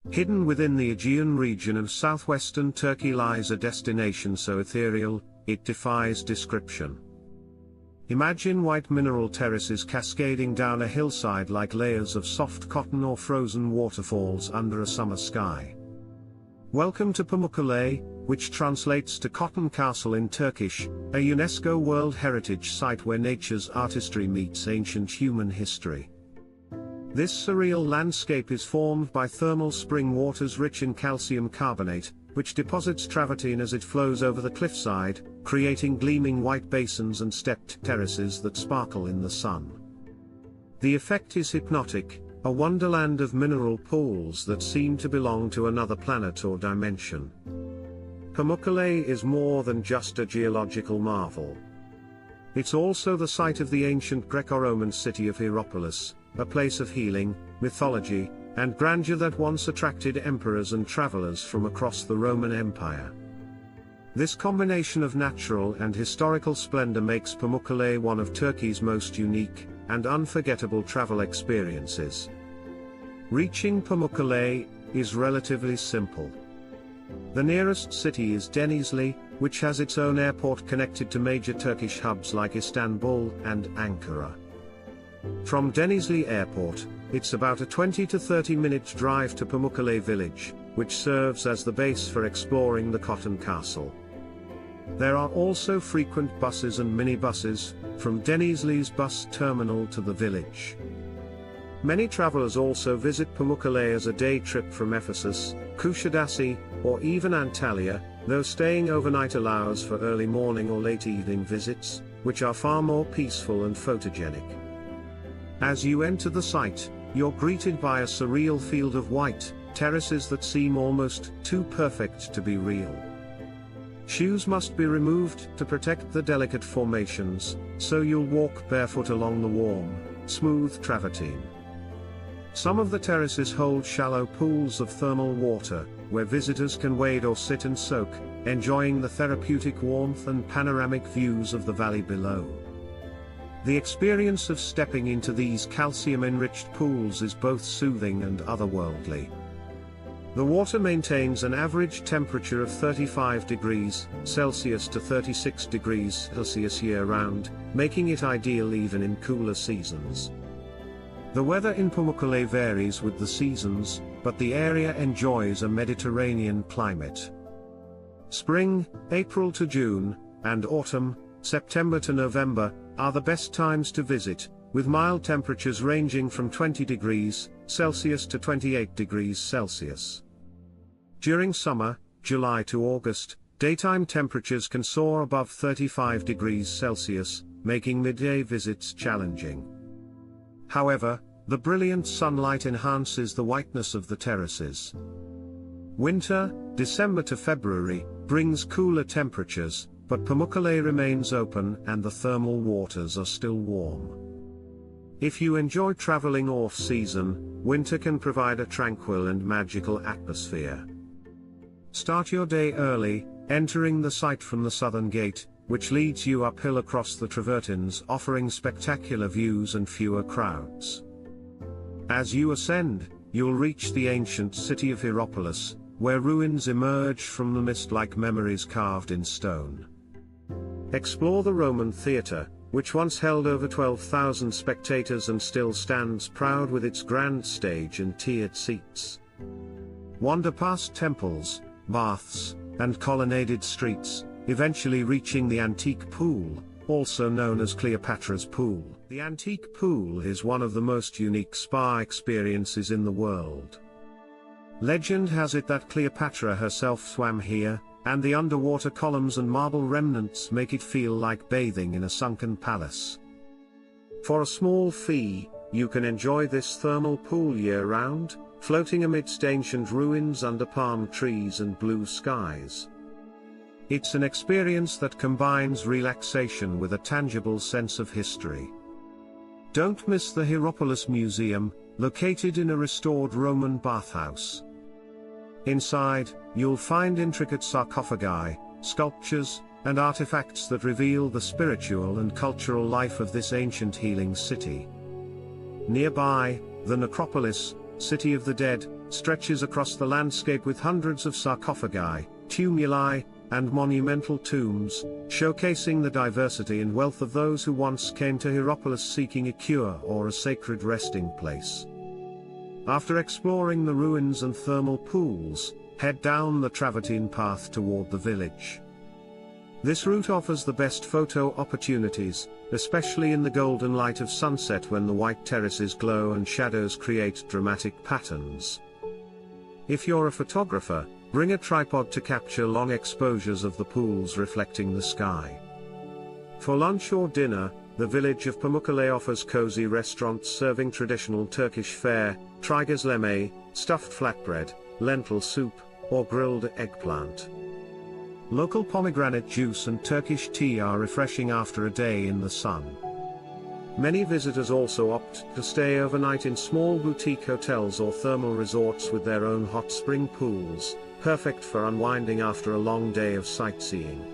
Hidden within the Aegean region of southwestern Turkey lies a destination so ethereal, it defies description. Imagine white mineral terraces cascading down a hillside like layers of soft cotton or frozen waterfalls under a summer sky. Welcome to Pamukkale, which translates to Cotton Castle in Turkish, a UNESCO World Heritage Site where nature's artistry meets ancient human history. This surreal landscape is formed by thermal spring waters rich in calcium carbonate, which deposits travertine as it flows over the cliffside, creating gleaming white basins and stepped terraces that sparkle in the sun. The effect is hypnotic, a wonderland of mineral pools that seem to belong to another planet or dimension. Pamukkale is more than just a geological marvel. It's also the site of the ancient Greco-Roman city of Hierapolis, a place of healing, mythology, and grandeur that once attracted emperors and travelers from across the Roman Empire. This combination of natural and historical splendor makes Pamukkale one of Turkey's most unique and unforgettable travel experiences. Reaching Pamukkale is relatively simple. The nearest city is Denizli, which has its own airport connected to major Turkish hubs like Istanbul and Ankara. From Denizli Airport, it's about a 20 to 30-minute drive to Pamukkale village, which serves as the base for exploring the Cotton Castle. There are also frequent buses and minibuses, from Denizli's bus terminal to the village. Many travelers also visit Pamukkale as a day trip from Ephesus, Kuşadası, or even Antalya, though staying overnight allows for early morning or late evening visits, which are far more peaceful and photogenic. As you enter the site, you're greeted by a surreal field of white terraces that seem almost too perfect to be real. Shoes must be removed to protect the delicate formations, so you'll walk barefoot along the warm, smooth travertine. Some of the terraces hold shallow pools of thermal water, where visitors can wade or sit and soak, enjoying the therapeutic warmth and panoramic views of the valley below. The experience of stepping into these calcium-enriched pools is both soothing and otherworldly. The water maintains an average temperature of 35 degrees Celsius to 36 degrees Celsius year-round, making it ideal even in cooler seasons. The weather in Pamukkale varies with the seasons, but the area enjoys a Mediterranean climate. Spring, April to June, and autumn, September to November, are the best times to visit, with mild temperatures ranging from 20 degrees Celsius to 28 degrees Celsius. During summer, July to August, daytime temperatures can soar above 35 degrees Celsius, making midday visits challenging. However, the brilliant sunlight enhances the whiteness of the terraces. Winter, December to February, brings cooler temperatures, but Pamukkale remains open and the thermal waters are still warm. If you enjoy traveling off-season, winter can provide a tranquil and magical atmosphere. Start your day early, entering the site from the southern gate, which leads you uphill across the Travertines, offering spectacular views and fewer crowds. As you ascend, you'll reach the ancient city of Hierapolis, where ruins emerge from the mist like memories carved in stone. Explore the Roman theatre, which once held over 12,000 spectators and still stands proud with its grand stage and tiered seats. Wander past temples, baths, and colonnaded streets, eventually reaching the antique pool, also known as Cleopatra's Pool. The antique pool is one of the most unique spa experiences in the world. Legend has it that Cleopatra herself swam here, and the underwater columns and marble remnants make it feel like bathing in a sunken palace. For a small fee, you can enjoy this thermal pool year-round, floating amidst ancient ruins under palm trees and blue skies. It's an experience that combines relaxation with a tangible sense of history. Don't miss the Hierapolis Museum, located in a restored Roman bathhouse. Inside, you'll find intricate sarcophagi, sculptures, and artifacts that reveal the spiritual and cultural life of this ancient healing city. Nearby, the necropolis, City of the Dead, stretches across the landscape with hundreds of sarcophagi, tumuli, and monumental tombs, showcasing the diversity and wealth of those who once came to Hierapolis seeking a cure or a sacred resting place. After exploring the ruins and thermal pools, head down the Travertine path toward the village. This route offers the best photo opportunities, especially in the golden light of sunset when the white terraces glow and shadows create dramatic patterns. If you're a photographer, bring a tripod to capture long exposures of the pools reflecting the sky. For lunch or dinner, the village of Pamukkale offers cozy restaurants serving traditional Turkish fare, trigezleme, stuffed flatbread, lentil soup, or grilled eggplant. Local pomegranate juice and Turkish tea are refreshing after a day in the sun. Many visitors also opt to stay overnight in small boutique hotels or thermal resorts with their own hot spring pools, perfect for unwinding after a long day of sightseeing.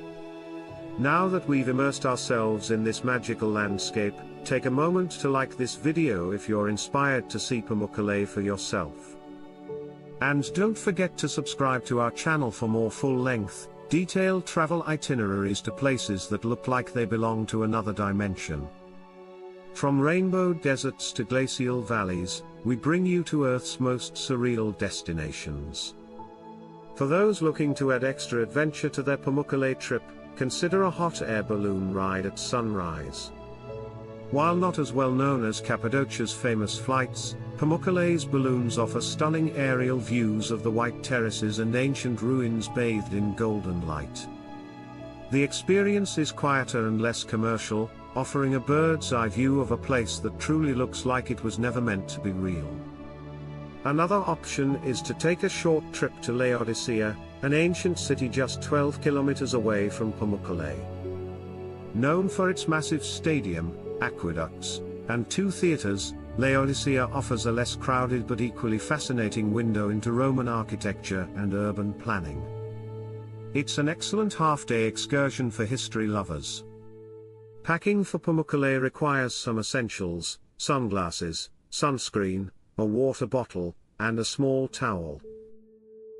Now that we've immersed ourselves in this magical landscape, take a moment to like this video if you're inspired to see Pamukkale for yourself. And don't forget to subscribe to our channel for more full-length, detailed travel itineraries to places that look like they belong to another dimension. From rainbow deserts to glacial valleys, we bring you to Earth's most surreal destinations. For those looking to add extra adventure to their Pamukkale trip, consider a hot air balloon ride at sunrise. While not as well known as Cappadocia's famous flights, Pamukkale's balloons offer stunning aerial views of the white terraces and ancient ruins bathed in golden light. The experience is quieter and less commercial, offering a bird's-eye view of a place that truly looks like it was never meant to be real. Another option is to take a short trip to Laodicea, an ancient city just 12 kilometers away from Pamukkale. Known for its massive stadium, aqueducts, and 2 theaters, Laodicea offers a less crowded but equally fascinating window into Roman architecture and urban planning. It's an excellent half-day excursion for history lovers. Packing for Pamukkale requires some essentials: sunglasses, sunscreen, a water bottle, and a small towel.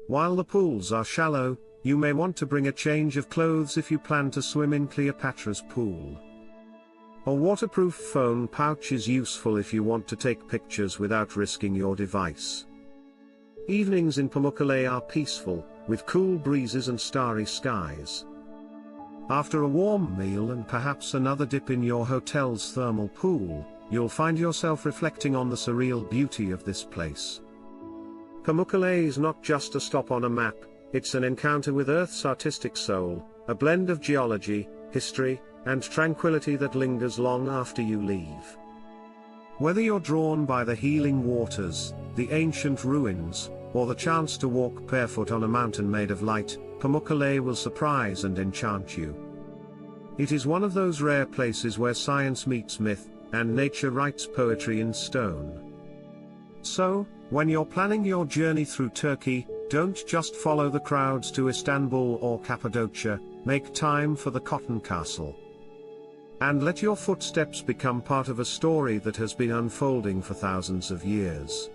While the pools are shallow, you may want to bring a change of clothes if you plan to swim in Cleopatra's pool. A waterproof phone pouch is useful if you want to take pictures without risking your device. Evenings in Pamukkale are peaceful, with cool breezes and starry skies. After a warm meal and perhaps another dip in your hotel's thermal pool, you'll find yourself reflecting on the surreal beauty of this place. Pamukkale is not just a stop on a map, it's an encounter with Earth's artistic soul, a blend of geology, history, and tranquility that lingers long after you leave. Whether you're drawn by the healing waters, the ancient ruins, or the chance to walk barefoot on a mountain made of light, Pamukkale will surprise and enchant you. It is one of those rare places where science meets myth, and nature writes poetry in stone. So, when you're planning your journey through Turkey, don't just follow the crowds to Istanbul or Cappadocia, make time for the Cotton Castle. And let your footsteps become part of a story that has been unfolding for thousands of years.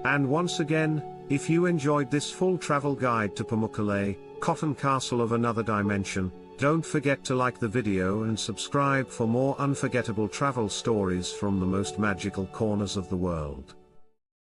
And once again, if you enjoyed this full travel guide to Pamukkale, Cotton Castle of another dimension, don't forget to like the video and subscribe for more unforgettable travel stories from the most magical corners of the world.